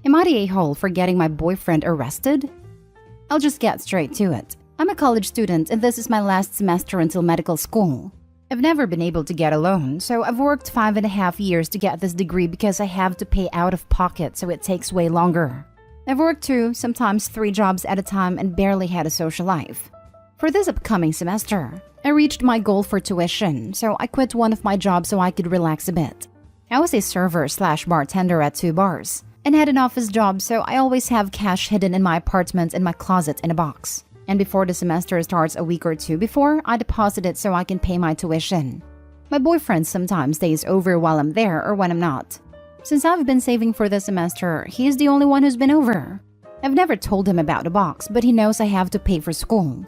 Am I the a-hole for getting my boyfriend arrested? I'll just get straight to it. I'm a college student and this is my last semester until medical school. I've never been able to get a loan, so I've worked 5.5 years to get this degree because I have to pay out of pocket, so it takes way longer. I've worked 2, sometimes 3 jobs at a time and barely had a social life. For this upcoming semester, I reached my goal for tuition, so I quit one of my jobs so I could relax a bit. I was a server/bartender at 2 bars and had an office job, so I always have cash hidden in my apartment in my closet in a box. And before the semester starts a week or 2 before, I deposit it so I can pay my tuition. My boyfriend sometimes stays over while I'm there or when I'm not. Since I've been saving for the semester, he's the only one who's been over. I've never told him about the box, but he knows I have to pay for school.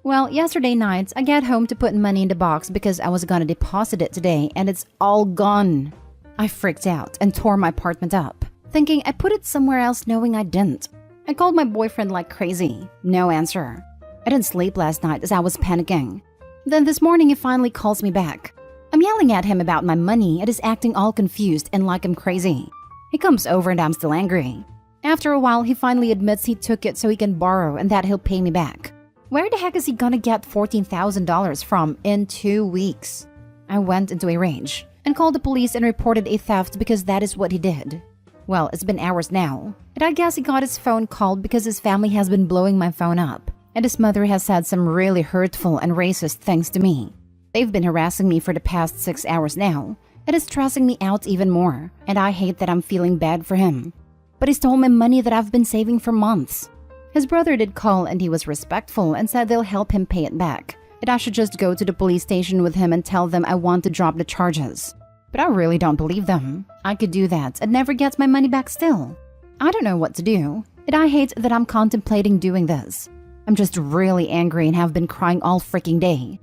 Well, yesterday night, I got home to put money in the box because I was gonna deposit it today and it's all gone. I freaked out and tore my apartment up, thinking I put it somewhere else knowing I didn't. I called my boyfriend like crazy. No answer. I didn't sleep last night as I was panicking. Then this morning he finally calls me back. I'm yelling at him about my money and he's acting all confused and like I'm crazy. He comes over and I'm still angry. After a while, he finally admits he took it so he can borrow and that he'll pay me back. Where the heck is he gonna get $14,000 from in 2 weeks? I went into a rage and called the police and reported a theft because that is what he did. Well, it's been hours now, and I guess he got his phone called because his family has been blowing my phone up, and his mother has said some really hurtful and racist things to me. They've been harassing me for the past 6 hours now. It is stressing me out even more, and I hate that I'm feeling bad for him. But he stole my money that I've been saving for months. His brother did call and he was respectful and said they'll help him pay it back, and I should just go to the police station with him and tell them I want to drop the charges. But I really don't believe them. I could do that and never get my money back still. I don't know what to do, and I hate that I'm contemplating doing this. I'm just really angry and have been crying all freaking day.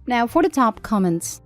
Now for the top comments.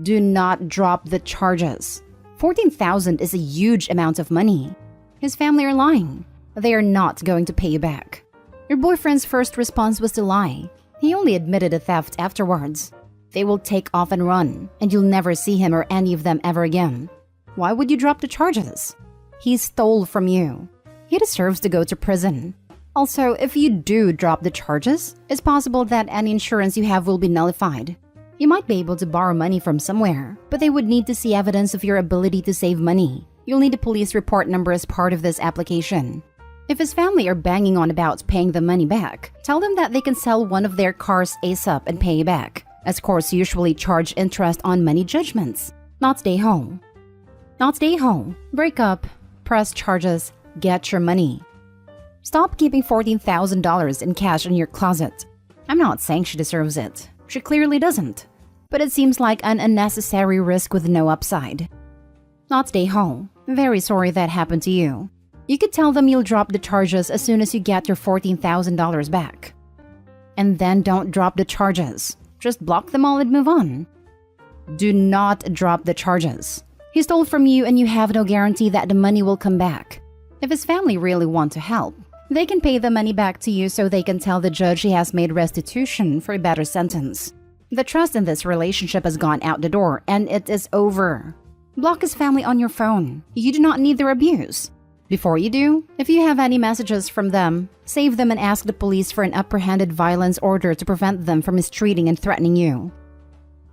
Do not drop the charges. $14,000 is a huge amount of money. His family are lying. They are not going to pay you back. Your boyfriend's first response was to lie. He only admitted a theft afterwards. They will take off and run, and you'll never see him or any of them ever again. Why would you drop the charges? He stole from you. He deserves to go to prison. Also, if you do drop the charges, it's possible that any insurance you have will be nullified. You might be able to borrow money from somewhere, but they would need to see evidence of your ability to save money. You'll need a police report number as part of this application. If his family are banging on about paying the money back, tell them that they can sell one of their cars ASAP and pay you back, as courts usually charge interest on money judgments. Not stay home. Not stay home. Break up. Press charges. Get your money. Stop keeping $14,000 in cash in your closet. I'm not saying she deserves it. She clearly doesn't. But it seems like an unnecessary risk with no upside. Not stay home. Very sorry that happened to you. You could tell them you'll drop the charges as soon as you get your $14,000 back. And then don't drop the charges. Just block them all and move on. Do not drop the charges. He stole from you and you have no guarantee that the money will come back. If his family really want to help, they can pay the money back to you so they can tell the judge he has made restitution for a better sentence. The trust in this relationship has gone out the door and it is over. Block his family on your phone. You do not need their abuse. Before you do, if you have any messages from them, save them and ask the police for an apprehended violence order to prevent them from mistreating and threatening you.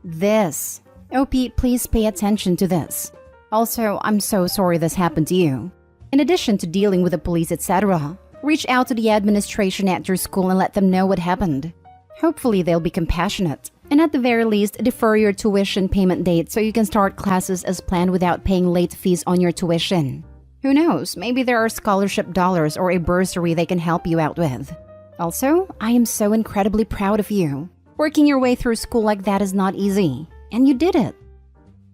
This. OP, please pay attention to this. Also, I'm so sorry this happened to you. In addition to dealing with the police, etc., reach out to the administration at your school and let them know what happened. Hopefully, they'll be compassionate, and at the very least, defer your tuition payment date so you can start classes as planned without paying late fees on your tuition. Who knows, maybe there are scholarship dollars or a bursary they can help you out with. Also, I am so incredibly proud of you. Working your way through school like that is not easy, and you did it.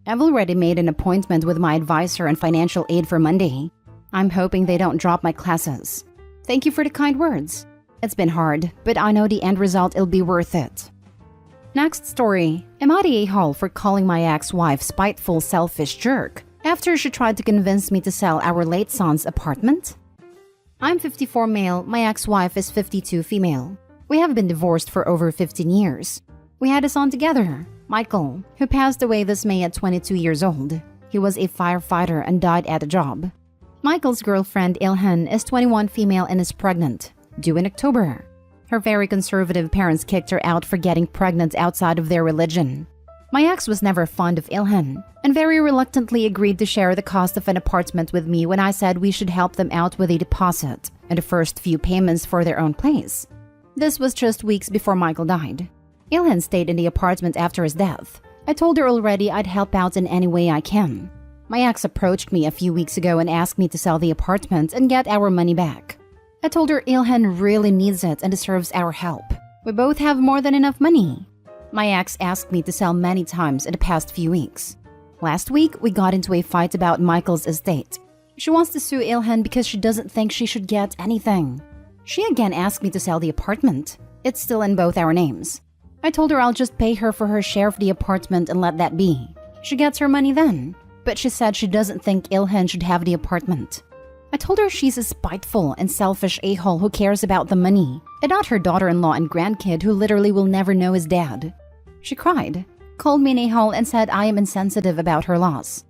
I've already made an appointment with my advisor and financial aid for Monday. I'm hoping they don't drop my classes. Thank you for the kind words. It's been hard, but I know the end result will be worth it. Next story. Am I the a-hole for calling my ex-wife spiteful, selfish jerk after she tried to convince me to sell our late son's apartment? I'm 54 male, my ex-wife is 52 female. We have been divorced for over 15 years. We had a son together, Michael, who passed away this May at 22 years old. He was a firefighter and died at a job. Michael's girlfriend Ilhan is 21 female and is pregnant, due in October. Her very conservative parents kicked her out for getting pregnant outside of their religion. My ex was never fond of Ilhan and very reluctantly agreed to share the cost of an apartment with me when I said we should help them out with a deposit and the first few payments for their own place. This was just weeks before Michael died. Ilhan stayed in the apartment after his death. I told her already I'd help out in any way I can. My ex approached me a few weeks ago and asked me to sell the apartment and get our money back. I told her Ilhan really needs it and deserves our help. We both have more than enough money. My ex asked me to sell many times in the past few weeks. Last week, we got into a fight about Michael's estate. She wants to sue Ilhan because she doesn't think she should get anything. She again asked me to sell the apartment. It's still in both our names. I told her I'll just pay her for her share of the apartment and let that be. She gets her money then. But she said she doesn't think Ilhan should have the apartment. I told her she's a spiteful and selfish a-hole who cares about the money, and not her daughter-in-law and grandkid who literally will never know his dad. She cried, called me an a-hole, and said I am insensitive about her loss.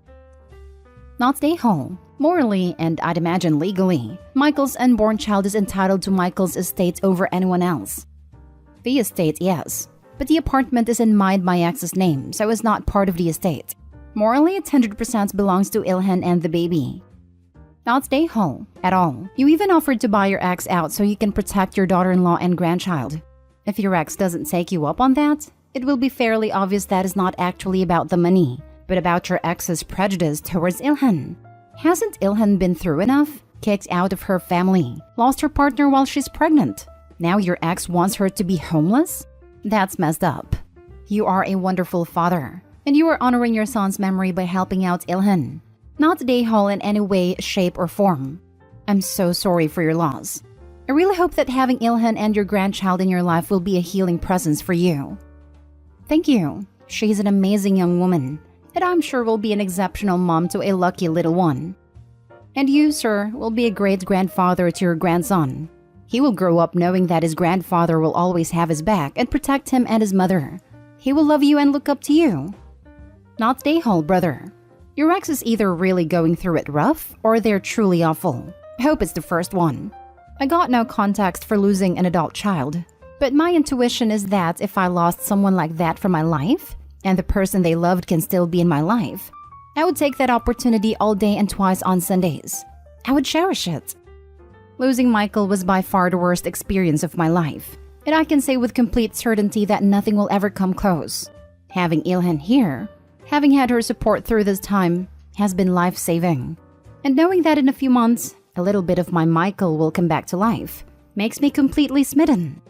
Not the a-hole. Morally, and I'd imagine legally, Michael's unborn child is entitled to Michael's estate over anyone else. The estate, yes, but the apartment is in my ex's name, so it's not part of the estate. Morally, it 100% belongs to Ilhan and the baby. Not the a-hole at all. You even offered to buy your ex out so you can protect your daughter-in-law and grandchild. If your ex doesn't take you up on that, it will be fairly obvious that is not actually about the money, but about your ex's prejudice towards Ilhan. Hasn't Ilhan been through enough? Kicked out of her family, lost her partner while she's pregnant. Now your ex wants her to be homeless? That's messed up. You are a wonderful father, and you are honoring your son's memory by helping out Ilhan. Not the a-hole in any way, shape, or form. I'm so sorry for your loss. I really hope that having Ilhan and your grandchild in your life will be a healing presence for you. Thank you. She's an amazing young woman, and I'm sure will be an exceptional mom to a lucky little one. And you, sir, will be a great grandfather to your grandson. He will grow up knowing that his grandfather will always have his back and protect him and his mother. He will love you and look up to you. Not the a-hole, brother. Your ex is either really going through it rough or they're truly awful. I hope it's the first one. I got no context for losing an adult child, but my intuition is that if I lost someone like that from my life, and the person they loved can still be in my life, I would take that opportunity all day and twice on Sundays. I would cherish it. Losing Michael was by far the worst experience of my life, and I can say with complete certainty that nothing will ever come close. Having Ilhan here, having had her support through this time, has been life-saving. And knowing that in a few months, a little bit of my Michael will come back to life, makes me completely smitten.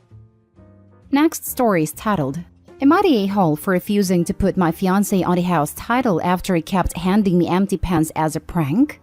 Next story is titled, Am I the a-hole for refusing to put my fiancé on the house title after he kept handing me empty pens as a prank?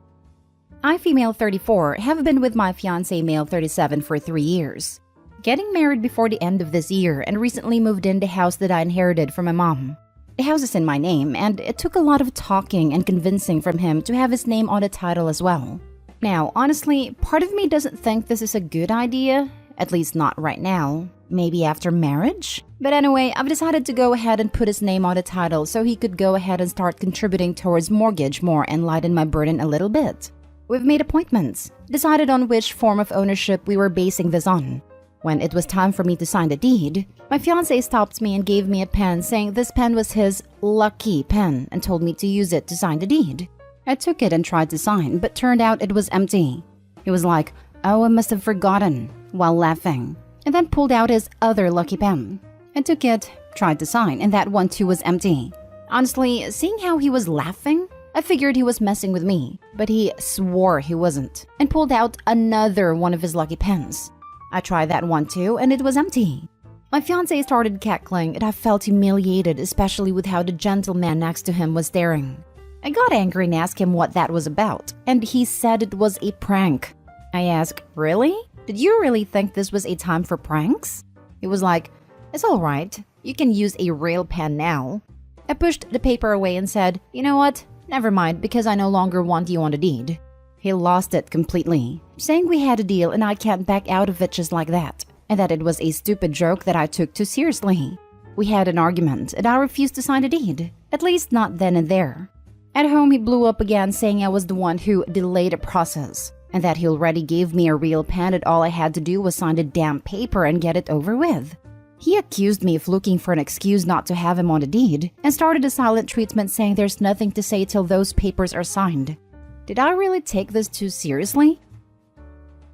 I, female 34, have been with my fiancé, male 37, for 3 years. Getting married before the end of this year and recently moved in the house that I inherited from my mom. The house is in my name, and it took a lot of talking and convincing from him to have his name on the title as well. Now, honestly, part of me doesn't think this is a good idea, at least not right now. Maybe after marriage? But anyway, I've decided to go ahead and put his name on the title so he could go ahead and start contributing towards mortgage more and lighten my burden a little bit. We've made appointments, decided on which form of ownership we were basing this on. When it was time for me to sign the deed, my fiancé stopped me and gave me a pen saying this pen was his lucky pen and told me to use it to sign the deed. I took it and tried to sign, but turned out it was empty. He was like, "Oh, I must have forgotten," while laughing, and then pulled out his other lucky pen. I took it, tried to sign, and that one too was empty. Honestly, seeing how he was laughing, I figured he was messing with me, but he swore he wasn't, and pulled out another one of his lucky pens. I tried that one too, and it was empty. My fiancé started cackling, and I felt humiliated, especially with how the gentleman next to him was staring. I got angry and asked him what that was about, and he said it was a prank. I asked, "Really? Did you really think this was a time for pranks?" He was like, "It's all right. You can use a real pen now." I pushed the paper away and said, "You know what? Never mind, because I no longer want you on the deed." He lost it completely, saying we had a deal and I can't back out of it just like that, and that it was a stupid joke that I took too seriously. We had an argument and I refused to sign the deed, at least not then and there. At home, he blew up again, saying I was the one who delayed the process, and that he already gave me a real pen and all I had to do was sign the damn paper and get it over with. He accused me of looking for an excuse not to have him on the deed, and started a silent treatment saying there's nothing to say till those papers are signed. Did I really take this too seriously?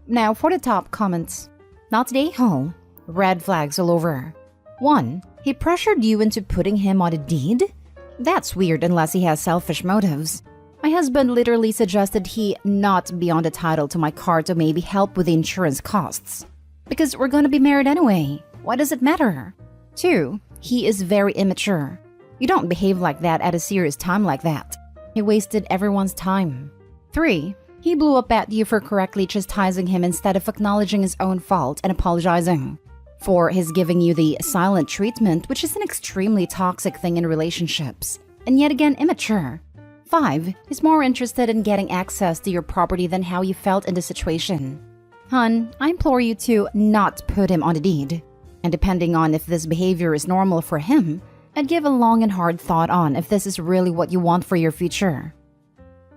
Now for the top comments. Not today, Hall. Red flags all over. 1. He pressured you into putting him on a deed? That's weird unless he has selfish motives. My husband literally suggested he not be on the title to my car to maybe help with the insurance costs. Because we're gonna be married anyway. Why does it matter? 2. He is very immature. You don't behave like that at a serious time like that. He wasted everyone's time. 3. He blew up at you for correctly chastising him instead of acknowledging his own fault and apologizing. 4. He's giving you the silent treatment, which is an extremely toxic thing in relationships, and yet again immature. 5. He's more interested in getting access to your property than how you felt in the situation. Hun, I implore you to not put him on the deed. And depending on if this behavior is normal for him, I'd give a long and hard thought on if this is really what you want for your future.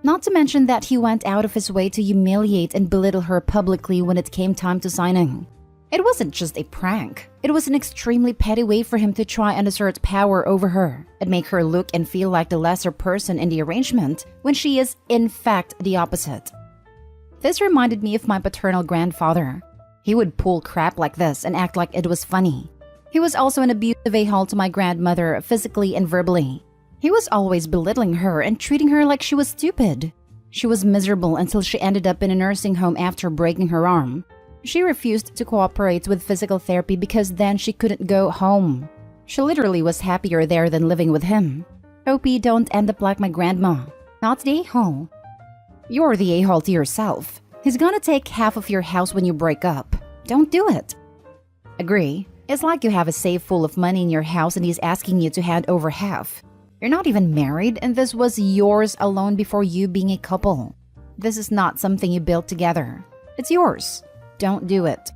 Not to mention that he went out of his way to humiliate and belittle her publicly when it came time to signing. It wasn't just a prank. It was an extremely petty way for him to try and assert power over her and make her look and feel like the lesser person in the arrangement when she is, in fact, the opposite. This reminded me of my paternal grandfather. He would pull crap like this and act like it was funny. He was also an abusive a-hole to my grandmother, physically and verbally. He was always belittling her and treating her like she was stupid. She was miserable until she ended up in a nursing home after breaking her arm. She refused to cooperate with physical therapy because then she couldn't go home. She literally was happier there than living with him. Hope you don't end up like my grandma. Not the a-hole. You're the a-hole to yourself. He's gonna take half of your house when you break up. Don't do it. Agree. It's like you have a safe full of money in your house and he's asking you to hand over half. You're not even married and this was yours alone before you being a couple. This is not something you built together. It's yours. Don't do it.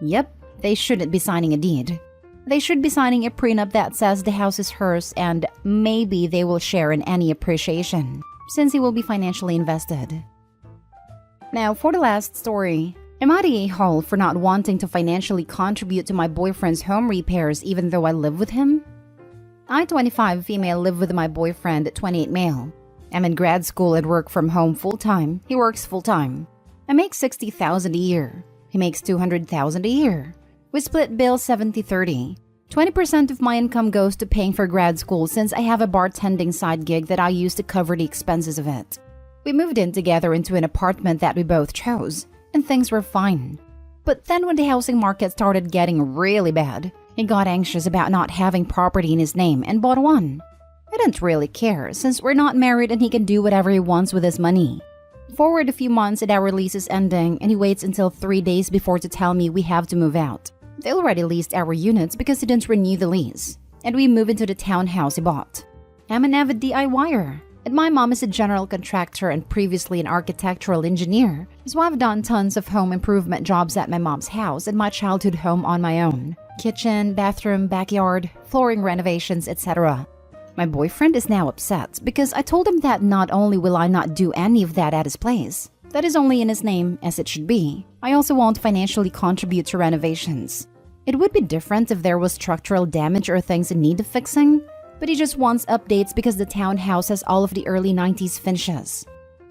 Yep, they shouldn't be signing a deed. They should be signing a prenup that says the house is hers and maybe they will share in any appreciation, since he will be financially invested. Now for the last story. Am I the a-hole for not wanting to financially contribute to my boyfriend's home repairs even though I live with him? I, 25 female, live with my boyfriend, 28 male. I'm in grad school and work from home full-time. He works full-time. I make $60,000 a year. He makes $200,000 a year. We split bills 70-30. 20% of my income goes to paying for grad school since I have a bartending side gig that I use to cover the expenses of it. We moved in together into an apartment that we both chose, and things were fine. But then when the housing market started getting really bad, he got anxious about not having property in his name and bought one. I didn't really care since we're not married and he can do whatever he wants with his money. Forward a few months and our lease is ending and he waits until 3 days before to tell me we have to move out. They already leased our units because he didn't renew the lease, and we move into the townhouse he bought. I'm an avid DIYer, and my mom is a general contractor and previously an architectural engineer, so I've done tons of home improvement jobs at my mom's house and my childhood home on my own. Kitchen, bathroom, backyard, flooring renovations, etc. My boyfriend is now upset because I told him that not only will I not do any of that at his place, that is only in his name as it should be, I also won't financially contribute to renovations. It would be different if there was structural damage or things in need of fixing, but he just wants updates because the townhouse has all of the early 90s finishes.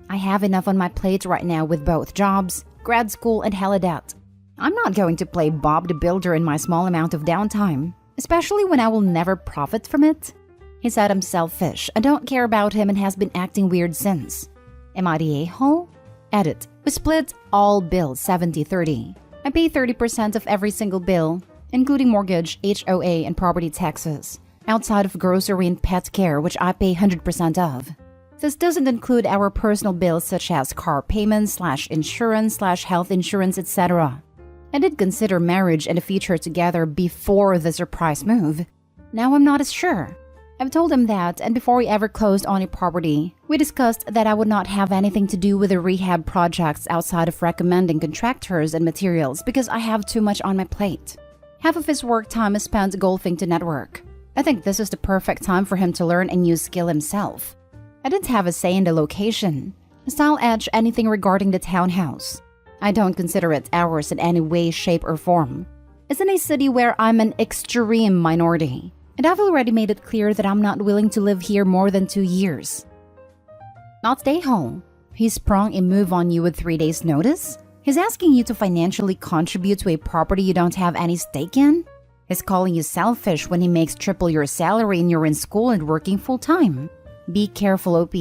I have enough on my plate right now with both jobs, grad school, and hella debt. I'm not going to play Bob the Builder in my small amount of downtime, especially when I will never profit from it. He said I'm selfish, I don't care about him and has been acting weird since. Am I the a-hole? Edit. We split all bills 70-30. I pay 30% of every single bill, including mortgage, HOA, and property taxes, outside of grocery and pet care, which I pay 100% of. This doesn't include our personal bills such as car payments, /insurance, /health insurance, etc. I did consider marriage and a future together before the surprise move. Now I'm not as sure. I've told him that, and before we ever closed on a property, we discussed that I would not have anything to do with the rehab projects outside of recommending contractors and materials because I have too much on my plate. Half of his work time is spent golfing to network. I think this is the perfect time for him to learn a new skill himself. I didn't have a say in the location, style edge, anything regarding the townhouse. I don't consider it ours in any way, shape, or form. It's in a city where I'm an extreme minority, and I've already made it clear that I'm not willing to live here more than 2 years. Not stay home. He sprung a move on you with 3 days' notice? He's asking you to financially contribute to a property you don't have any stake in? He's calling you selfish when he makes triple your salary and you're in school and working full-time. Be careful, OP.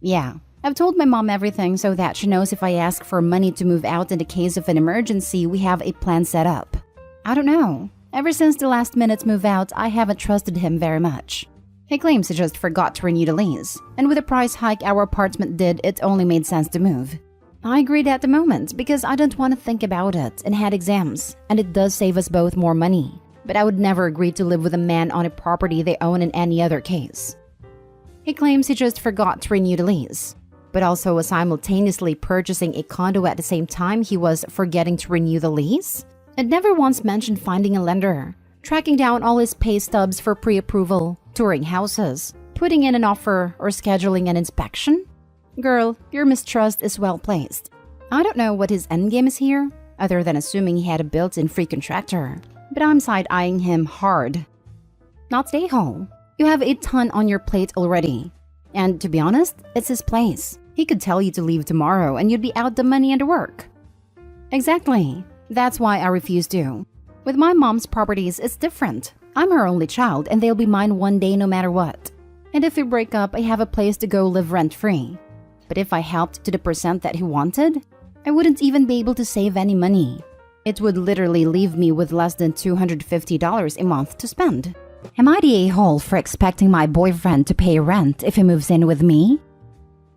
Yeah, I've told my mom everything so that she knows if I ask for money to move out in the case of an emergency, we have a plan set up. I don't know. Ever since the last minute move out, I haven't trusted him very much. He claims he just forgot to renew the lease, and with the price hike our apartment did, it only made sense to move. I agreed at the moment because I don't want to think about it and had exams, and it does save us both more money. But I would never agree to live with a man on a property they own in any other case. He claims he just forgot to renew the lease, but also was simultaneously purchasing a condo at the same time he was forgetting to renew the lease. It never once mentioned finding a lender, tracking down all his pay stubs for pre-approval, touring houses, putting in an offer, or scheduling an inspection. Girl, your mistrust is well placed. I don't know what his endgame is here, other than assuming he had a built-in free contractor, but I'm side-eyeing him hard. Not stay home. You have a ton on your plate already. And to be honest, it's his place. He could tell you to leave tomorrow and you'd be out the money and the work. Exactly. That's why I refuse to. With my mom's properties, it's different. I'm her only child and they'll be mine one day no matter what. And if we break up, I have a place to go live rent-free. But if I helped to the percent that he wanted, I wouldn't even be able to save any money. It would literally leave me with less than $250 a month to spend. Am I the a-hole for expecting my boyfriend to pay rent if he moves in with me?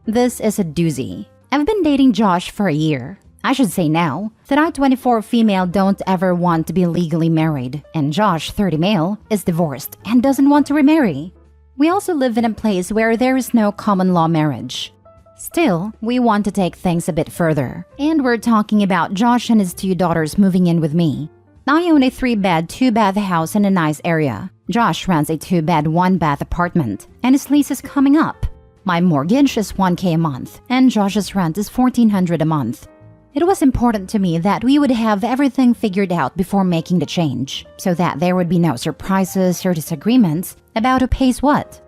This is a doozy. I've been dating Josh for a year. I should say now that I, 24 female, don't ever want to be legally married, and Josh, 30 male, is divorced and doesn't want to remarry. We also live in a place where there is no common law marriage. Still, we want to take things a bit further, and we're talking about Josh and his 2 daughters moving in with me. I own a 3-bed, 2-bath house in a nice area. Josh rents a 2-bed, 1-bath apartment, and his lease is coming up. My mortgage is $1,000 a month, and Josh's rent is $1,400 a month. It was important to me that we would have everything figured out before making the change, so that there would be no surprises or disagreements about who pays what.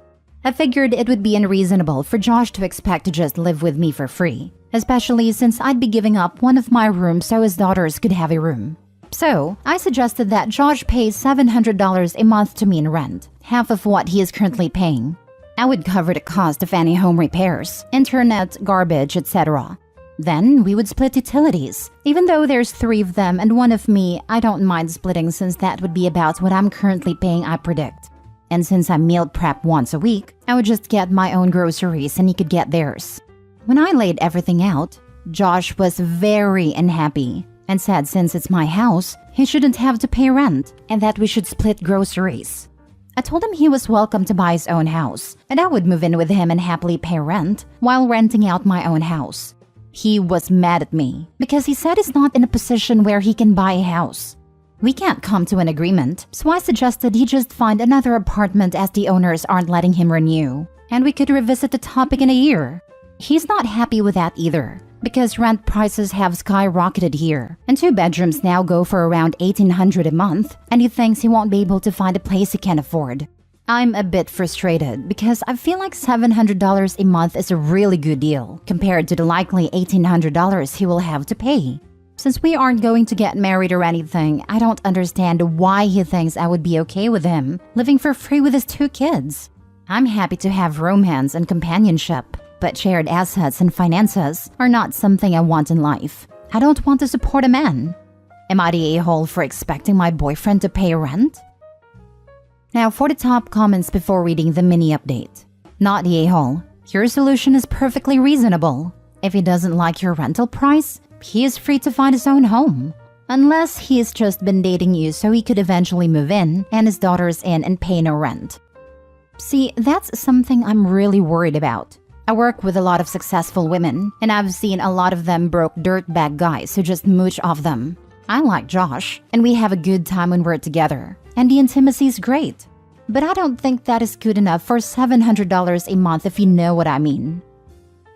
I figured it would be unreasonable for Josh to expect to just live with me for free, especially since I'd be giving up one of my rooms so his daughters could have a room. So, I suggested that Josh pays $700 a month to me in rent, half of what he is currently paying. I would cover the cost of any home repairs, internet, garbage, etc. Then, we would split utilities. Even though there's 3 of them and 1 of me, I don't mind splitting since that would be about what I'm currently paying, I predict. And since I meal prep once a week, I would just get my own groceries and he could get theirs. When I laid everything out, Josh was very unhappy and said since it's my house, he shouldn't have to pay rent and that we should split groceries. I told him he was welcome to buy his own house and I would move in with him and happily pay rent while renting out my own house. He was mad at me because he said he's not in a position where he can buy a house. We can't come to an agreement, so I suggested he just find another apartment as the owners aren't letting him renew, and we could revisit the topic in a year. He's not happy with that either, because rent prices have skyrocketed here, and 2 bedrooms now go for around $1,800 a month, and he thinks he won't be able to find a place he can afford. I'm a bit frustrated because I feel like $700 a month is a really good deal compared to the likely $1,800 he will have to pay. Since we aren't going to get married or anything, I don't understand why he thinks I would be okay with him living for free with his 2 kids. I'm happy to have romance and companionship, but shared assets and finances are not something I want in life. I don't want to support a man. Am I the a-hole for expecting my boyfriend to pay rent? Now for the top comments before reading the mini update. Not the a-hole. Your solution is perfectly reasonable. If he doesn't like your rental price, he is free to find his own home. Unless he's just been dating you so he could eventually move in and his daughters in and pay no rent. See, that's something I'm really worried about. I work with a lot of successful women, and I've seen a lot of them broke dirtbag guys who just mooch off them. I like Josh, and we have a good time when we're together, and the intimacy is great. But I don't think that is good enough for $700 a month if you know what I mean.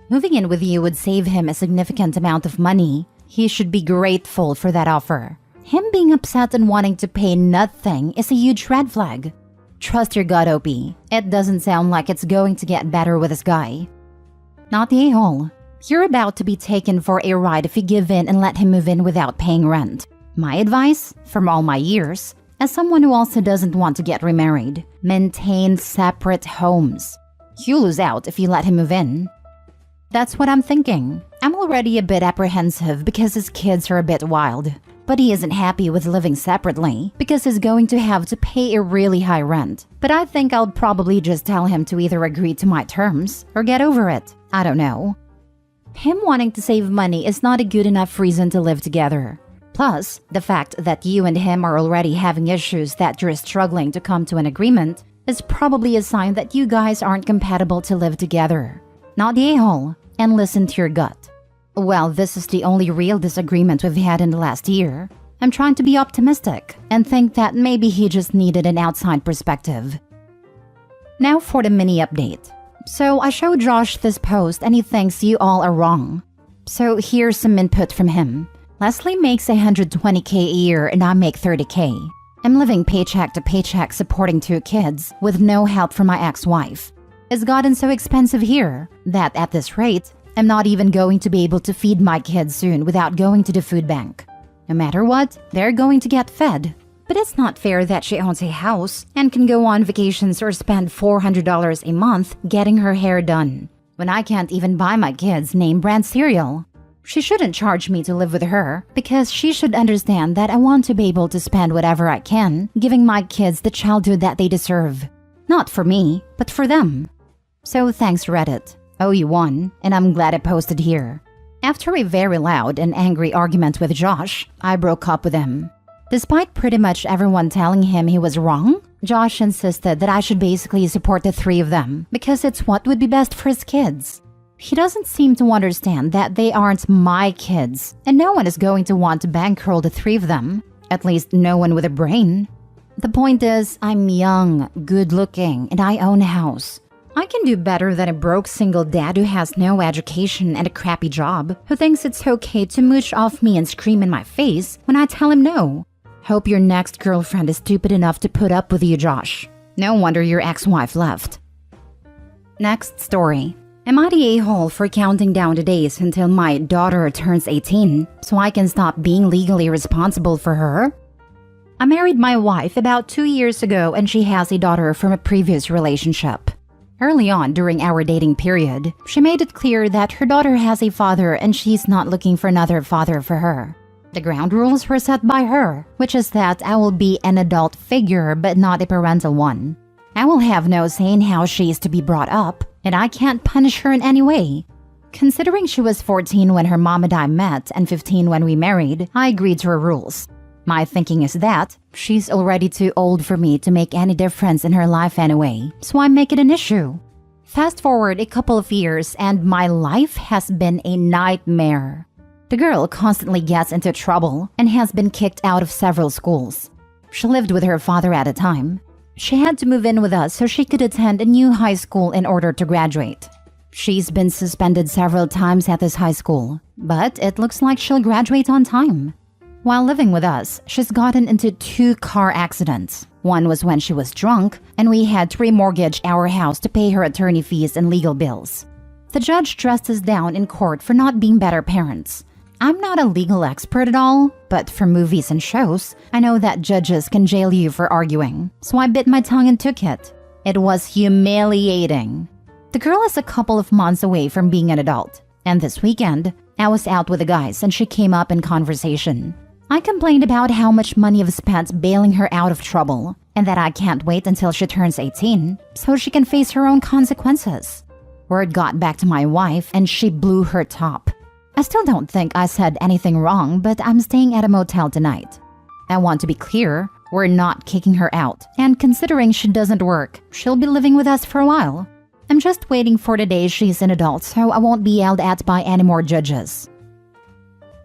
Moving in with you would save him a significant amount of money. He should be grateful for that offer. Him being upset and wanting to pay nothing is a huge red flag. Trust your gut, OP. It doesn't sound like it's going to get better with this guy. Not the a-hole. You're about to be taken for a ride if you give in and let him move in without paying rent. My advice, from all my years, as someone who also doesn't want to get remarried, maintain separate homes. You lose out if you let him move in. That's what I'm thinking. I'm already a bit apprehensive because his kids are a bit wild. But he isn't happy with living separately because he's going to have to pay a really high rent. But I think I'll probably just tell him to either agree to my terms or get over it. I don't know. Him wanting to save money is not a good enough reason to live together. Plus, the fact that you and him are already having issues that you're struggling to come to an agreement is probably a sign that you guys aren't compatible to live together. Not the a-hole, and listen to your gut. Well, this is the only real disagreement we've had in the last year. I'm trying to be optimistic and think that maybe he just needed an outside perspective. Now for the mini update. So I showed Josh this post and he thinks you all are wrong. So here's some input from him. Leslie makes $120K a year and I make $30K. I'm living paycheck to paycheck supporting 2 kids with no help from my ex-wife. It's gotten so expensive here that at this rate, I'm not even going to be able to feed my kids soon without going to the food bank. No matter what, they're going to get fed. But it's not fair that she owns a house and can go on vacations or spend $400 a month getting her hair done, when I can't even buy my kids name brand cereal. She shouldn't charge me to live with her because she should understand that I want to be able to spend whatever I can giving my kids the childhood that they deserve. Not for me, but for them. So thanks Reddit. Oh, you won, and I'm glad I posted here. After a very loud and angry argument with Josh, I broke up with him. Despite pretty much everyone telling him he was wrong, Josh insisted that I should basically support the 3 of them because it's what would be best for his kids. He doesn't seem to understand that they aren't my kids, and no one is going to want to bankroll the 3 of them. At least no one with a brain. The point is, I'm young, good-looking, and I own a house. I can do better than a broke single dad who has no education and a crappy job, who thinks it's okay to mooch off me and scream in my face when I tell him no. Hope your next girlfriend is stupid enough to put up with you, Josh. No wonder your ex-wife left. Next story. Am I the a-hole for counting down the days until my daughter turns 18 so I can stop being legally responsible for her? I married my wife about 2 years ago and she has a daughter from a previous relationship. Early on during our dating period, she made it clear that her daughter has a father and she's not looking for another father for her. The ground rules were set by her, which is that I will be an adult figure but not a parental one. I will have no say in how she is to be brought up, and I can't punish her in any way. Considering she was 14 when her mom and I met and 15 when we married, I agreed to her rules. My thinking is that she's already too old for me to make any difference in her life anyway, so I make it an issue. Fast forward a couple of years and my life has been a nightmare. The girl constantly gets into trouble and has been kicked out of several schools. She lived with her father at a time. She had to move in with us so she could attend a new high school in order to graduate. She's been suspended several times at this high school, but it looks like she'll graduate on time. While living with us, she's gotten into 2 car accidents. One was when she was drunk, and we had to remortgage our house to pay her attorney fees and legal bills. The judge dressed us down in court for not being better parents. I'm not a legal expert at all, but from movies and shows, I know that judges can jail you for arguing, so I bit my tongue and took it. It was humiliating. The girl is a couple of months away from being an adult, and this weekend, I was out with the guys and she came up in conversation. I complained about how much money I've spent bailing her out of trouble, and that I can't wait until she turns 18 so she can face her own consequences. Word got back to my wife and she blew her top. I still don't think I said anything wrong, but I'm staying at a motel tonight. I want to be clear, we're not kicking her out, and considering she doesn't work, she'll be living with us for a while. I'm just waiting for the day she's an adult so I won't be yelled at by any more judges.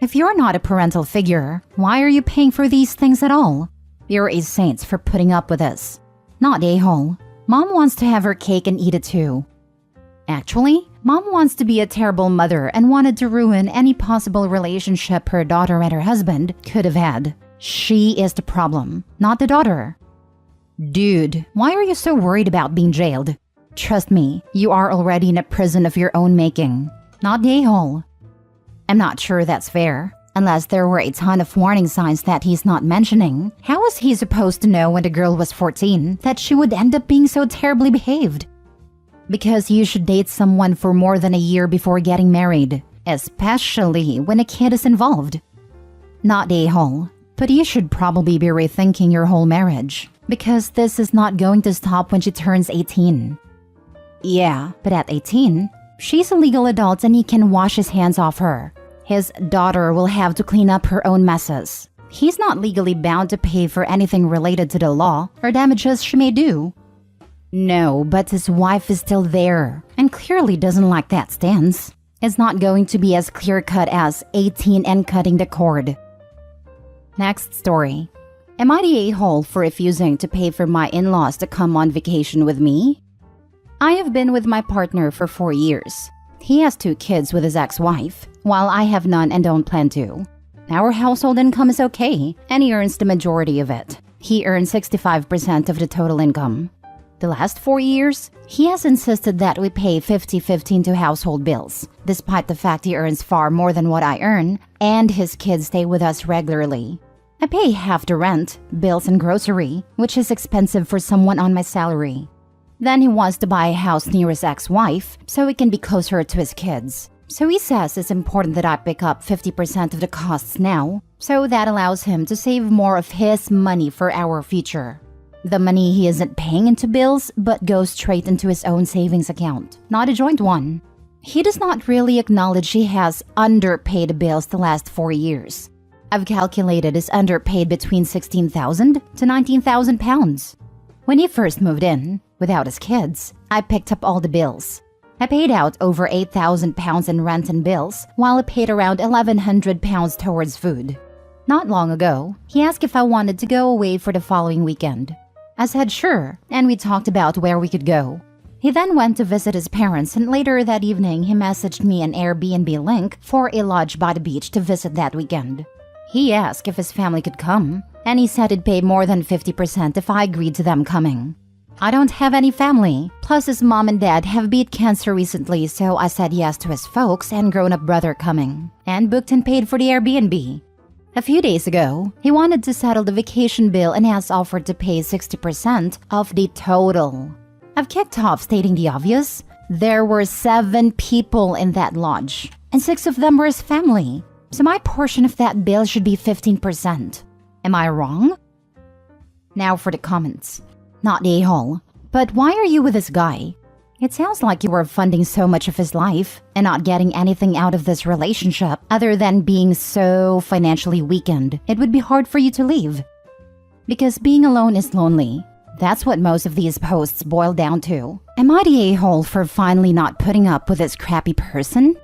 If you're not a parental figure, why are you paying for these things at all? You're a saint for putting up with this. Not a-hole. Mom wants to have her cake and eat it too. Actually, Mom wants to be a terrible mother and wanted to ruin any possible relationship her daughter and her husband could have had. She is the problem, not the daughter. Dude, why are you so worried about being jailed? Trust me, you are already in a prison of your own making, not the a-hole. I'm not sure that's fair. Unless there were a ton of warning signs that he's not mentioning, how was he supposed to know when the girl was 14 that she would end up being so terribly behaved? Because you should date someone for more than a year before getting married, especially when a kid is involved. Not the a-hole, but you should probably be rethinking your whole marriage, because this is not going to stop when she turns 18. Yeah, but at 18, she's a legal adult and he can wash his hands off her. His daughter will have to clean up her own messes. He's not legally bound to pay for anything related to the law or damages she may do. No, but his wife is still there and clearly doesn't like that stance. It's not going to be as clear-cut as 18 and cutting the cord. Next story. Am I the a-hole for refusing to pay for my in-laws to come on vacation with me? I have been with my partner for 4 years. He has 2 kids with his ex-wife, while I have none and don't plan to. Our household income is okay, and he earns the majority of it. He earns 65% of the total income. The last 4 years, he has insisted that we pay 50-50 to household bills, despite the fact he earns far more than what I earn, and his kids stay with us regularly. I pay half the rent, bills, and grocery, which is expensive for someone on my salary. Then he wants to buy a house near his ex-wife so he can be closer to his kids. So he says it's important that I pick up 50% of the costs now, so that allows him to save more of his money for our future. The money he isn't paying into bills, but goes straight into his own savings account, not a joint one. He does not really acknowledge he has underpaid bills the last 4 years. I've calculated he's underpaid between 16,000 to 19,000 pounds. When he first moved in, without his kids, I picked up all the bills. I paid out over 8,000 pounds in rent and bills, while I paid around 1,100 pounds towards food. Not long ago, he asked if I wanted to go away for the following weekend. I said sure, and we talked about where we could go. He then went to visit his parents, and later that evening he messaged me an Airbnb link for a lodge by the beach to visit that weekend. He asked if his family could come, and he said he'd pay more than 50% if I agreed to them coming. I don't have any family, plus his mom and dad have beat cancer recently, so I said yes to his folks and grown-up brother coming, and booked and paid for the Airbnb. A few days ago, he wanted to settle the vacation bill and has offered to pay 60% of the total. I've kicked off stating the obvious. There were 7 people in that lodge, and 6 of them were his family, so my portion of that bill should be 15%. Am I wrong? Now for the comments. Not the a-hole, but why are you with this guy? It sounds like you are funding so much of his life and not getting anything out of this relationship other than being so financially weakened. It would be hard for you to leave. Because being alone is lonely. That's what most of these posts boil down to. Am I the a-hole for finally not putting up with this crappy person?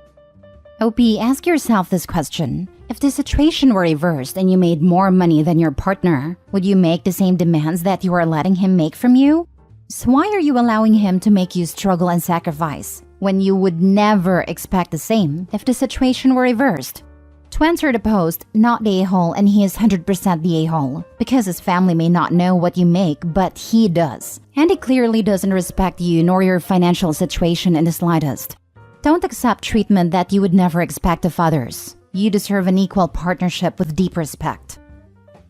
OP, ask yourself this question. If the situation were reversed and you made more money than your partner, would you make the same demands that you are letting him make from you? So why are you allowing him to make you struggle and sacrifice when you would never expect the same if the situation were reversed? To answer the post, not the a-hole, and he is 100% the a-hole, because his family may not know what you make, but he does. And he clearly doesn't respect you nor your financial situation in the slightest. Don't accept treatment that you would never expect of others. You deserve an equal partnership with deep respect.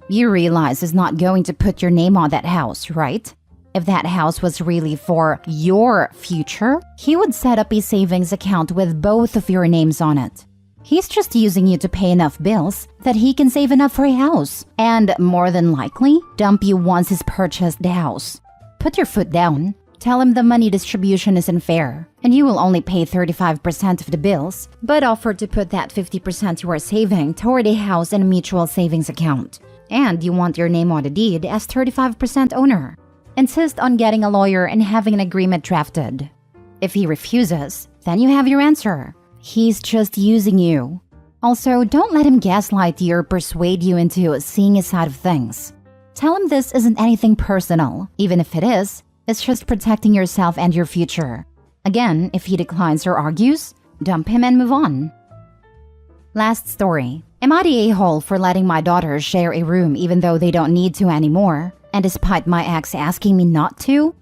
You realize he's not going to put your name on that house, right? If that house was really for your future, he would set up a savings account with both of your names on it. He's just using you to pay enough bills that he can save enough for a house, and more than likely, dump you once he's purchased the house. Put your foot down. Tell him the money distribution isn't fair, and you will only pay 35% of the bills, but offer to put that 50% you are saving toward a house and a mutual savings account. And you want your name on the deed as 35% owner. Insist on getting a lawyer and having an agreement drafted. If he refuses, then you have your answer. He's just using you. Also, don't let him gaslight you or persuade you into seeing his side of things. Tell him this isn't anything personal. Even if it is, it's just protecting yourself and your future. Again, if he declines or argues, dump him and move on. Last story. Am I the a-hole for letting my daughters share a room even though they don't need to anymore, and despite my ex asking me not to?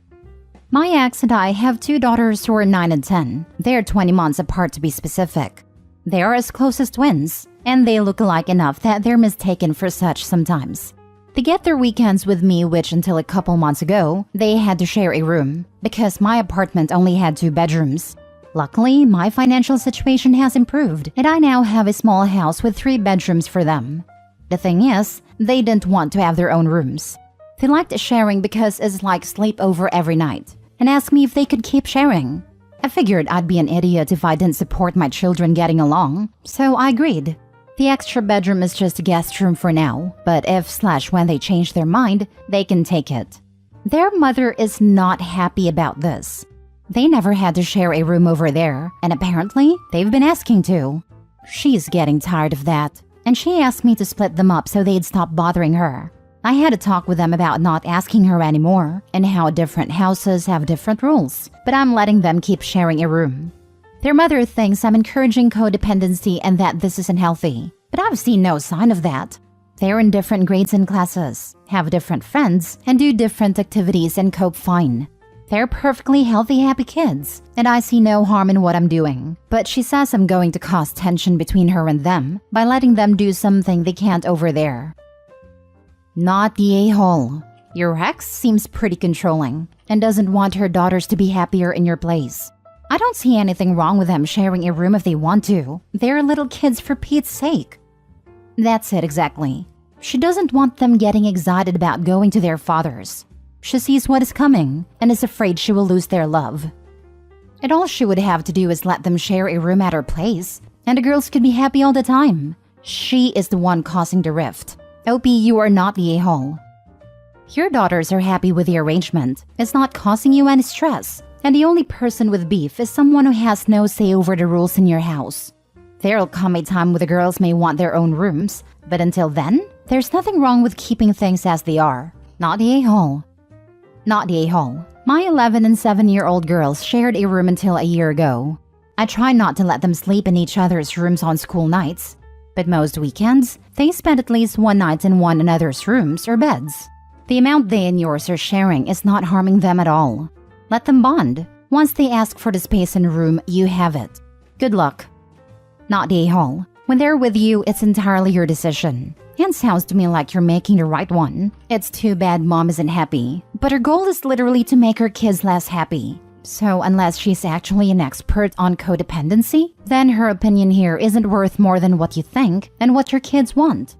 My ex and I have 2 daughters who are 9 and 10. They're 20 months apart to be specific. They are as close as twins, and they look alike enough that they're mistaken for such sometimes. They get their weekends with me, which until a couple months ago, they had to share a room because my apartment only had 2 bedrooms. Luckily, my financial situation has improved, and I now have a small house with 3 bedrooms for them. The thing is, they didn't want to have their own rooms. They liked sharing because it's like sleepover every night, and asked me if they could keep sharing. I figured I'd be an idiot if I didn't support my children getting along, so I agreed. The extra bedroom is just a guest room for now, but if/when they change their mind, they can take it. Their mother is not happy about this. They never had to share a room over there, and apparently, they've been asking to. She's getting tired of that, and she asked me to split them up so they'd stop bothering her. I had a talk with them about not asking her anymore, and how different houses have different rules, but I'm letting them keep sharing a room. Their mother thinks I'm encouraging codependency and that this isn't healthy, but I've seen no sign of that. They're in different grades and classes, have different friends, and do different activities and cope fine. They're perfectly healthy, happy kids, and I see no harm in what I'm doing. But she says I'm going to cause tension between her and them by letting them do something they can't over there. Not the a-hole. Your ex seems pretty controlling and doesn't want her daughters to be happier in your place. I don't see anything wrong with them sharing a room if they want to. They're little kids for Pete's sake. That's it exactly. She doesn't want them getting excited about going to their father's. She sees what is coming and is afraid she will lose their love. And all she would have to do is let them share a room at her place, and the girls could be happy all the time. She is the one causing the rift. OP, you are not the a-hole. Your daughters are happy with the arrangement. It's not causing you any stress. And the only person with beef is someone who has no say over the rules in your house. There'll come a time when the girls may want their own rooms, but until then, there's nothing wrong with keeping things as they are. Not the a-hole. Not the a-hole. My 11 and 7-year-old girls shared a room until a year ago. I try not to let them sleep in each other's rooms on school nights, but most weekends, they spend at least one night in one another's rooms or beds. The amount they and yours are sharing is not harming them at all. Let them bond. Once they ask for the space in a room, you have it. Good luck. Not the a-hole. When they're with you, it's entirely your decision. And sounds to me like you're making the right one. It's too bad mom isn't happy, but her goal is literally to make her kids less happy. So unless she's actually an expert on codependency, then her opinion here isn't worth more than what you think and what your kids want.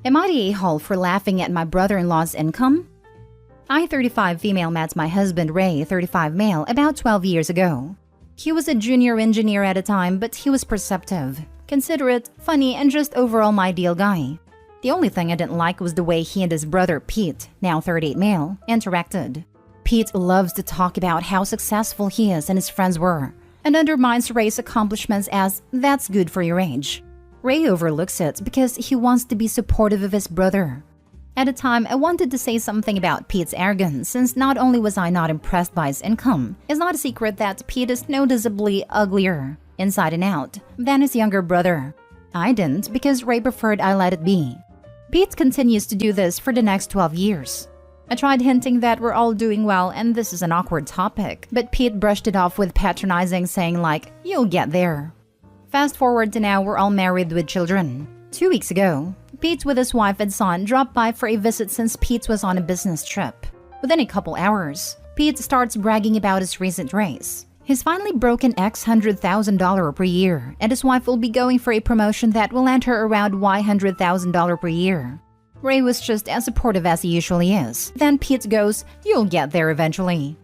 Am I the a-hole for laughing at my brother-in-law's income? I, 35 female, met my husband Ray, 35 male, about 12 years ago. He was a junior engineer at the time, but he was perceptive, considerate, funny, and just overall my ideal guy. The only thing I didn't like was the way he and his brother Pete, now 38 male, interacted. Pete loves to talk about how successful he is and his friends were, and undermines Ray's accomplishments as, "That's good for your age." Ray overlooks it because he wants to be supportive of his brother. At the time, I wanted to say something about Pete's arrogance, since not only was I not impressed by his income, it's not a secret that Pete is noticeably uglier, inside and out, than his younger brother. I didn't because Ray preferred I let it be. Pete continues to do this for the next 12 years. I tried hinting that we're all doing well and this is an awkward topic, but Pete brushed it off with patronizing, saying like, "You'll get there." Fast forward to now, we're all married with children. 2 weeks ago, Pete with his wife and son dropped by for a visit since Pete was on a business trip. Within a couple hours, Pete starts bragging about his recent raise. He's finally broken X $100,000 per year, and his wife will be going for a promotion that will land her around Y $100,000 per year. Ray was just as supportive as he usually is. Then Pete goes, "You'll get there eventually."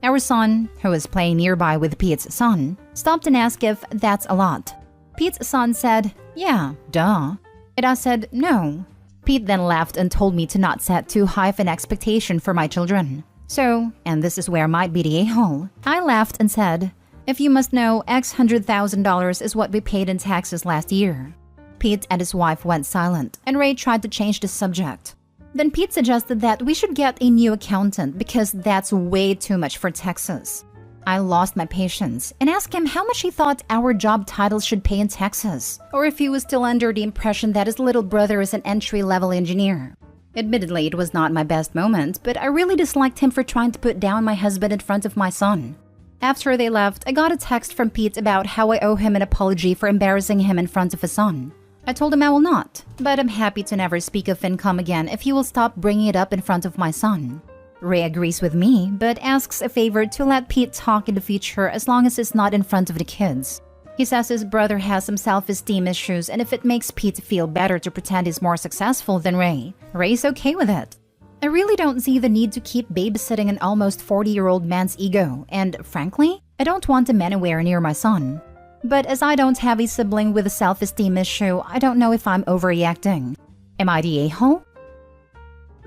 Our son, who is playing nearby with Pete's son, stopped and asked if that's a lot. Pete's son said, Yeah, duh. And I said, no. Pete then laughed and told me to not set too high of an expectation for my children. So, and this is where I might be the a-hole, I laughed and said, if you must know, X $100,000 is what we paid in taxes last year. Pete and his wife went silent, and Ray tried to change the subject. Then Pete suggested that we should get a new accountant because that's way too much for Texas. I lost my patience and asked him how much he thought our job titles should pay in Texas, or if he was still under the impression that his little brother is an entry-level engineer. Admittedly, it was not my best moment, but I really disliked him for trying to put down my husband in front of my son. After they left, I got a text from Pete about how I owe him an apology for embarrassing him in front of his son. I told him I will not, but I'm happy to never speak of income again if he will stop bringing it up in front of my son. Ray agrees with me, but asks a favor to let Pete talk in the future as long as it's not in front of the kids. He says his brother has some self-esteem issues, and if it makes Pete feel better to pretend he's more successful than Ray, Ray's okay with it. I really don't see the need to keep babysitting an almost 40-year-old man's ego, and frankly, I don't want a man anywhere near my son. But as I don't have a sibling with a self-esteem issue, I don't know if I'm overreacting. Am I the a-hole?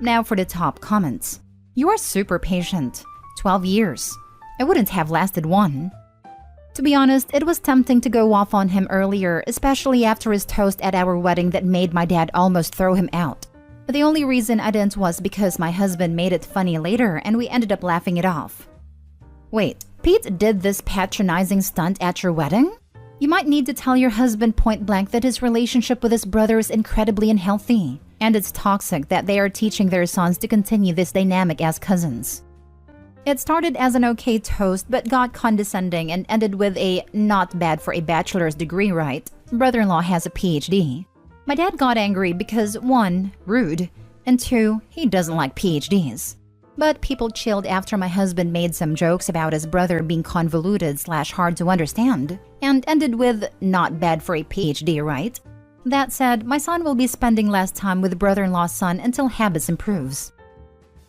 Now for the top comments. You are super patient. 12 years. I wouldn't have lasted one. To be honest, it was tempting to go off on him earlier, especially after his toast at our wedding that made my dad almost throw him out. But the only reason I didn't was because my husband made it funny later and we ended up laughing it off. Wait, Pete did this patronizing stunt at your wedding? You might need to tell your husband point blank that his relationship with his brother is incredibly unhealthy, and it's toxic that they are teaching their sons to continue this dynamic as cousins. It started as an okay toast but got condescending and ended with a not bad for a bachelor's degree, right? Brother-in-law has a PhD. My dad got angry because 1, rude, and 2, he doesn't like PhDs. But people chilled after my husband made some jokes about his brother being convoluted/hard to understand, and ended with not bad for a PhD, right? That said, my son will be spending less time with brother-in-law's son until habits improves.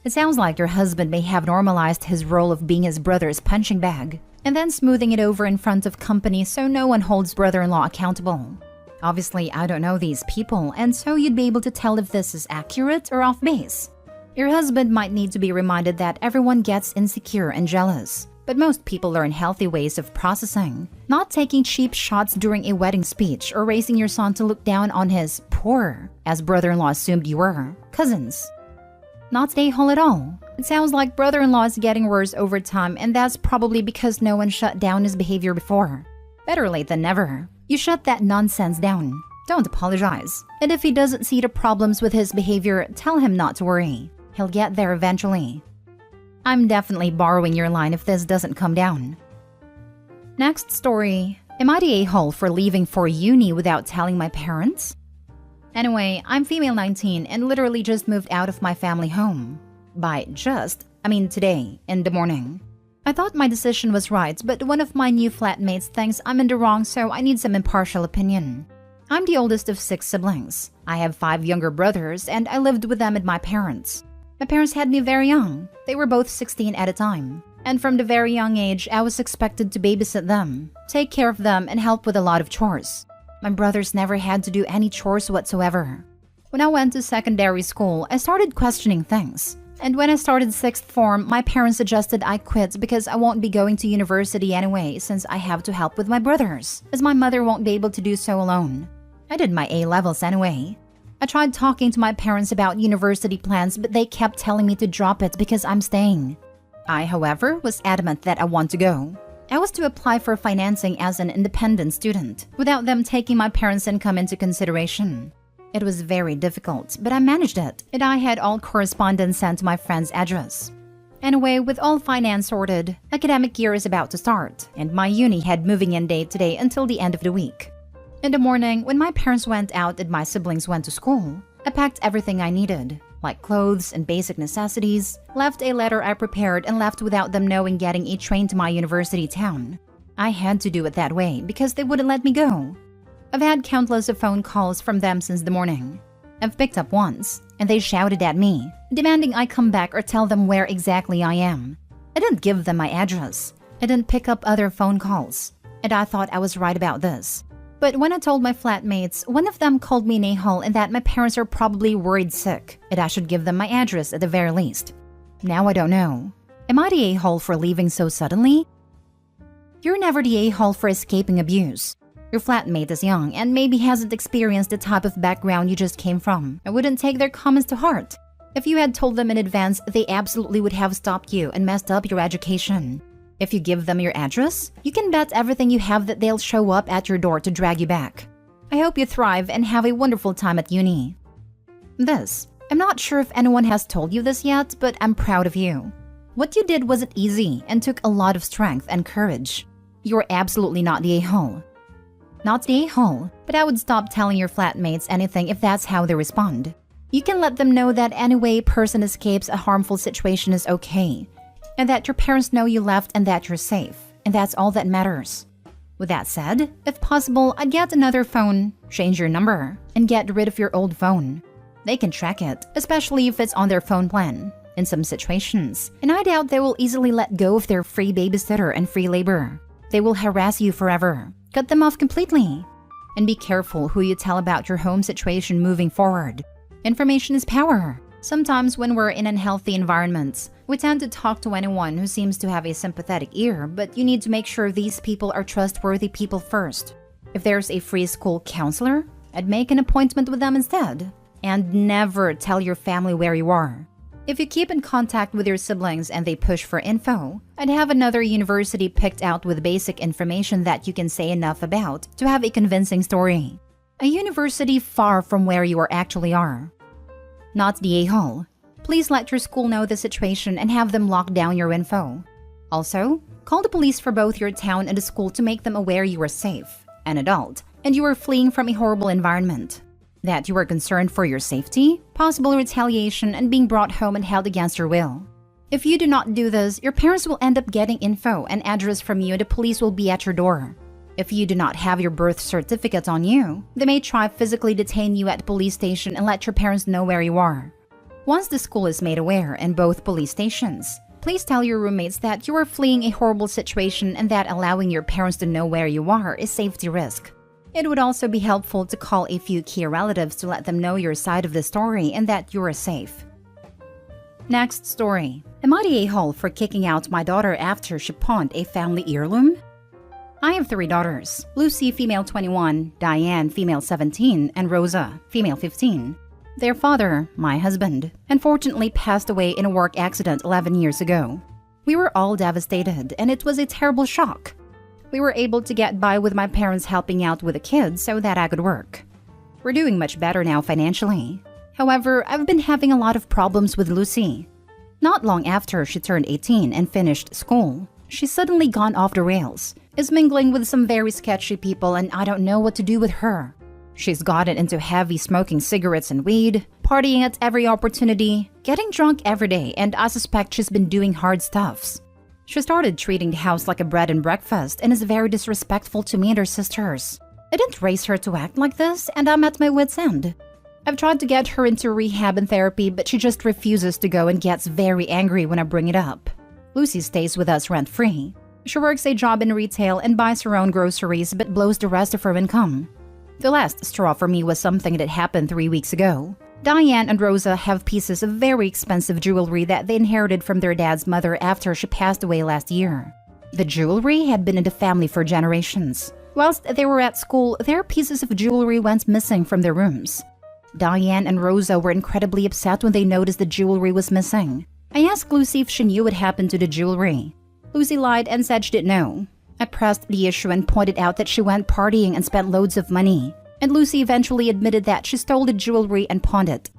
It sounds like your husband may have normalized his role of being his brother's punching bag, and then smoothing it over in front of company so no one holds brother-in-law accountable. Obviously, I don't know these people, and so you'd be able to tell if this is accurate or off base. Your husband might need to be reminded that everyone gets insecure and jealous, but most people learn healthy ways of processing, not taking cheap shots during a wedding speech or raising your son to look down on his poor, as brother-in-law assumed you were, cousins. Not a-hole at all. It sounds like brother-in-law is getting worse over time, and that's probably because no one shut down his behavior before. Better late than never. You shut that nonsense down. Don't apologize. And if he doesn't see the problems with his behavior, tell him not to worry. He'll get there eventually. I'm definitely borrowing your line if this doesn't come down. Next story. Am I the a-hole for leaving for uni without telling my parents? Anyway, I'm female 19 and literally just moved out of my family home. By just, I mean today, in the morning. I thought my decision was right, but one of my new flatmates thinks I'm in the wrong, so I need some impartial opinion. I'm the oldest of 6 siblings. I have 5 younger brothers, and I lived with them and my parents. My parents had me very young. They were both 16 at a time. And from the very young age, I was expected to babysit them, take care of them, and help with a lot of chores. My brothers never had to do any chores whatsoever. When I went to secondary school, I started questioning things. And when I started 6th form, my parents suggested I quit because I won't be going to university anyway since I have to help with my brothers, as my mother won't be able to do so alone. I did my A-levels anyway. I tried talking to my parents about university plans, but they kept telling me to drop it because I'm staying. I, however, was adamant that I want to go. I was to apply for financing as an independent student, without them taking my parents' income into consideration. It was very difficult, but I managed it, and I had all correspondence sent to my friend's address. Anyway, with all finance sorted, academic year is about to start, and my uni had moving-in day today until the end of the week. In the morning, when my parents went out and my siblings went to school, I packed everything I needed, like clothes and basic necessities, left a letter I prepared, and left without them knowing, getting a train to my university town. I had to do it that way because they wouldn't let me go. I've had countless of phone calls from them since the morning. I've picked up once, and they shouted at me, demanding I come back or tell them where exactly I am. I didn't give them my address. I didn't pick up other phone calls, and I thought I was right about this. But when I told my flatmates, one of them called me an a-hole and that my parents are probably worried sick and I should give them my address at the very least. Now I don't know. Am I the a-hole for leaving so suddenly? You're never the a-hole for escaping abuse. Your flatmate is young and maybe hasn't experienced the type of background you just came from. I wouldn't take their comments to heart. If you had told them in advance, they absolutely would have stopped you and messed up your education. If you give them your address, you can bet everything you have that they'll show up at your door to drag you back. I hope you thrive and have a wonderful time at uni. I'm not sure if anyone has told you this yet, but I'm proud of you. What you did wasn't easy and took a lot of strength and courage. You're absolutely not the a-hole. Not the a-hole, but I would stop telling your flatmates anything if that's how they respond. You can let them know that any way a person escapes a harmful situation is okay, and that your parents know you left and that you're safe, and that's all that matters. With that said, if possible, I'd get another phone, change your number, and get rid of your old phone. They can track it, especially if it's on their phone plan, in some situations, and I doubt they will easily let go of their free babysitter and free labor. They will harass you forever. Cut them off completely. And be careful who you tell about your home situation moving forward. Information is power. Sometimes when we're in unhealthy environments, we tend to talk to anyone who seems to have a sympathetic ear, but you need to make sure these people are trustworthy people first. If there's a free school counselor, I'd make an appointment with them instead. And never tell your family where you are. If you keep in contact with your siblings and they push for info, I'd have another university picked out with basic information that you can say enough about to have a convincing story. A university far from where you actually are. Not the a-hole. Please let your school know the situation and have them lock down your info. Also, call the police for both your town and the school to make them aware you are safe, an adult, and you are fleeing from a horrible environment. That you are concerned for your safety, possible retaliation, and being brought home and held against your will. If you do not do this, your parents will end up getting info and address from you and the police will be at your door. If you do not have your birth certificate on you, they may try physically detain you at the police station and let your parents know where you are. Once the school is made aware and both police stations, please tell your roommates that you are fleeing a horrible situation and that allowing your parents to know where you are is safety risk. It would also be helpful to call a few key relatives to let them know your side of the story and that you are safe. Next story. Am I the a-hole for kicking out my daughter after she pawned a family heirloom? I have 3 daughters, Lucy, female 21, Diane, female 17, and Rosa, female 15. Their father, my husband, unfortunately passed away in a work accident 11 years ago. We were all devastated, and it was a terrible shock. We were able to get by with my parents helping out with the kids so that I could work. We're doing much better now financially. However, I've been having a lot of problems with Lucy. Not long after she turned 18 and finished school, she's suddenly gone off the rails, is mingling with some very sketchy people, and I don't know what to do with her. She's gotten into heavy smoking cigarettes and weed, partying at every opportunity, getting drunk every day, and I suspect she's been doing hard stuffs. She started treating the house like a bread and breakfast and is very disrespectful to me and her sisters. I didn't raise her to act like this, and I'm at my wit's end. I've tried to get her into rehab and therapy, but she just refuses to go and gets very angry when I bring it up. Lucy stays with us rent-free. She works a job in retail and buys her own groceries but blows the rest of her income. The last straw for me was something that happened 3 weeks ago. Diane and Rosa have pieces of very expensive jewelry that they inherited from their dad's mother after she passed away last year. The jewelry had been in the family for generations. Whilst they were at school, their pieces of jewelry went missing from their rooms. Diane and Rosa were incredibly upset when they noticed the jewelry was missing. I asked Lucy if she knew what happened to the jewelry. Lucy lied and said she didn't know. I pressed the issue and pointed out that she went partying and spent loads of money. And Lucy eventually admitted that she stole the jewelry and pawned it.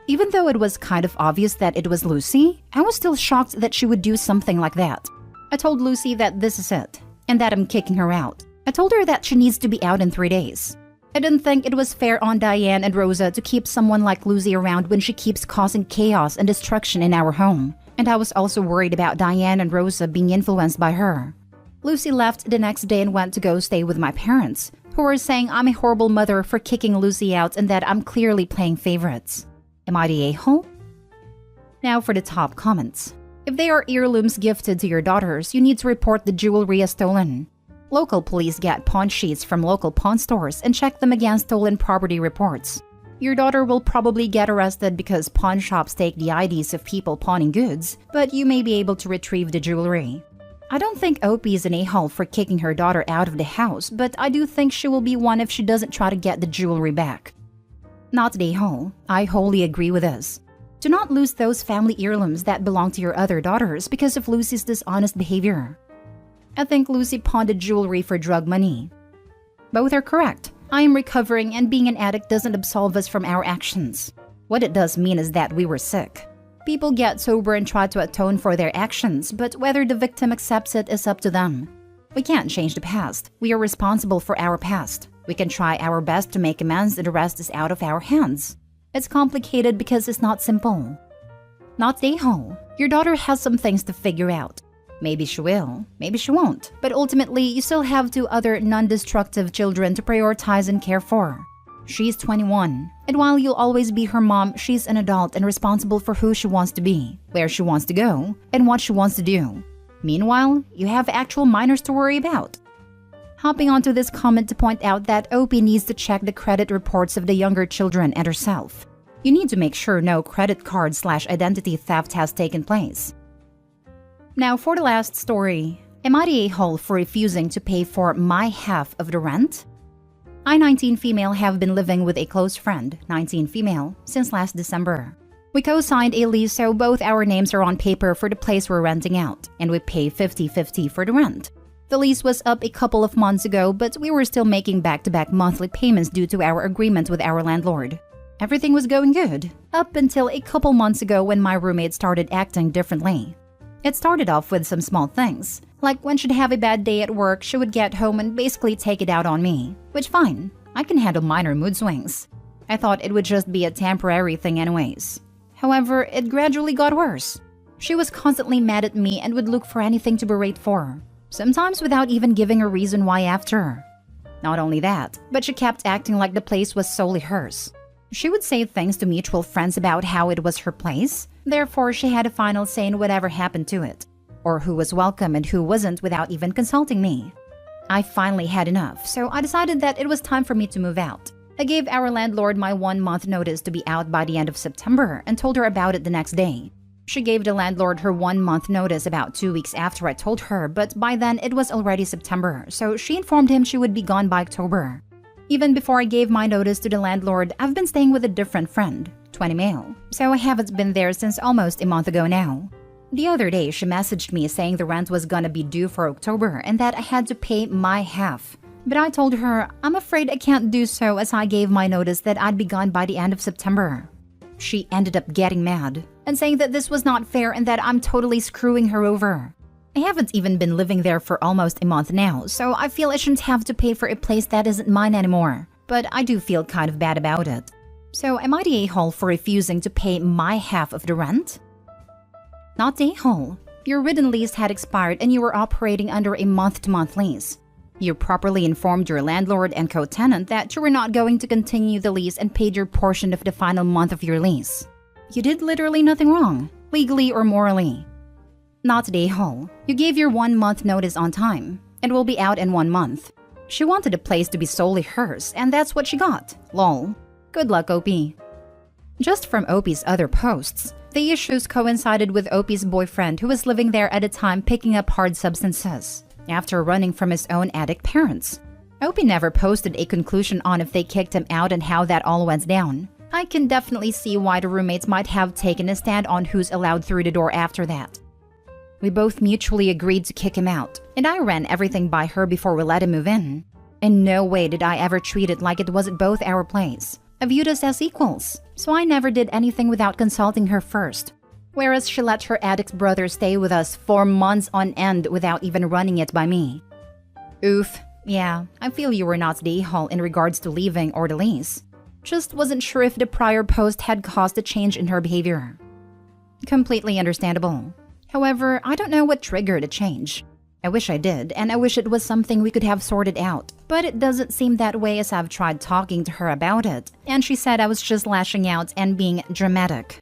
Even though it was kind of obvious that it was Lucy, I was still shocked that she would do something like that. I told Lucy that this is it, and that I'm kicking her out. I told her that she needs to be out in 3 days. I didn't think it was fair on Diane and Rosa to keep someone like Lucy around when she keeps causing chaos and destruction in our home. And I was also worried about Diane and Rosa being influenced by her. Lucy left the next day and went to go stay with my parents, who were saying I'm a horrible mother for kicking Lucy out and that I'm clearly playing favorites. Am I the a-hole? Now for the top comments. If they are heirlooms gifted to your daughters, you need to report the jewelry as stolen. Local police get pawn sheets from local pawn stores and check them against stolen property reports. Your daughter will probably get arrested because pawn shops take the IDs of people pawning goods, but you may be able to retrieve the jewelry. I don't think Opie is an a-hole for kicking her daughter out of the house, but I do think she will be one if she doesn't try to get the jewelry back. Not an a-hole. I wholly agree with this. Do not lose those family heirlooms that belong to your other daughters because of Lucy's dishonest behavior. I think Lucy pawned the jewelry for drug money. Both are correct. I am recovering, and being an addict doesn't absolve us from our actions. What it does mean is that we were sick. People get sober and try to atone for their actions, but whether the victim accepts it is up to them. We can't change the past. We are responsible for our past. We can try our best to make amends, and the rest is out of our hands. It's complicated because it's not simple. Not a-hole. Your daughter has some things to figure out. Maybe she will, maybe she won't, but ultimately you still have two other non-destructive children to prioritize and care for. She's 21, and while you'll always be her mom, she's an adult and responsible for who she wants to be, where she wants to go, and what she wants to do. Meanwhile, you have actual minors to worry about. Hopping onto this comment to point out that Opie needs to check the credit reports of the younger children and herself. You need to make sure no credit card/identity theft has taken place. Now for the last story. Am I the a-hole for refusing to pay for my half of the rent? I, 19 female, have been living with a close friend, 19 female, since last December. We co-signed a lease, so both our names are on paper for the place we're renting out, and we pay 50-50 for the rent. The lease was up a couple of months ago, but we were still making back-to-back monthly payments due to our agreement with our landlord. Everything was going good, up until a couple months ago when my roommate started acting differently. It started off with some small things, like when she'd have a bad day at work, she would get home and basically take it out on me, which fine, I can handle minor mood swings. I thought it would just be a temporary thing anyways. However, it gradually got worse. She was constantly mad at me and would look for anything to berate for, sometimes without even giving a reason why after. Not only that, but she kept acting like the place was solely hers. She would say things to mutual friends about how it was her place, therefore she had a final say in whatever happened to it, or who was welcome and who wasn't without even consulting me. I finally had enough, so I decided that it was time for me to move out. I gave our landlord my 1-month notice to be out by the end of September and told her about it the next day. She gave the landlord her 1-month notice about 2 weeks after I told her, but by then it was already September, so she informed him she would be gone by October. Even before I gave my notice to the landlord, I've been staying with a different friend, 20 male, so I haven't been there since almost a month ago now. The other day, she messaged me saying the rent was gonna be due for October and that I had to pay my half. But I told her, I'm afraid I can't do so as I gave my notice that I'd be gone by the end of September. She ended up getting mad and saying that this was not fair and that I'm totally screwing her over. I haven't even been living there for almost a month now, so I feel I shouldn't have to pay for a place that isn't mine anymore. But I do feel kind of bad about it. So am I the a-hole for refusing to pay my half of the rent? Not the a-hole. Your written lease had expired and you were operating under a month-to-month lease. You properly informed your landlord and co-tenant that you were not going to continue the lease and paid your portion of the final month of your lease. You did literally nothing wrong, legally or morally. Not the a-hole. You gave your 1-month notice on time and will be out in 1 month. She wanted the place to be solely hers, and that's what she got. Lol. Good luck, Opie. Just from Opie's other posts, the issues coincided with Opie's boyfriend who was living there at a time picking up hard substances after running from his own addict parents. Opie never posted a conclusion on if they kicked him out and how that all went down. I can definitely see why the roommates might have taken a stand on who's allowed through the door after that. We both mutually agreed to kick him out, and I ran everything by her before we let him move in. In no way did I ever treat it like it wasn't both our place. I viewed us as equals, so I never did anything without consulting her first. Whereas she let her addict brother stay with us for months on end without even running it by me. Oof, yeah, I feel you were not the a-hole in regards to leaving or the lease. Just wasn't sure if the prior post had caused a change in her behavior. Completely understandable. However, I don't know what triggered a change. I wish I did, and I wish it was something we could have sorted out. But it doesn't seem that way as I've tried talking to her about it, and she said I was just lashing out and being dramatic.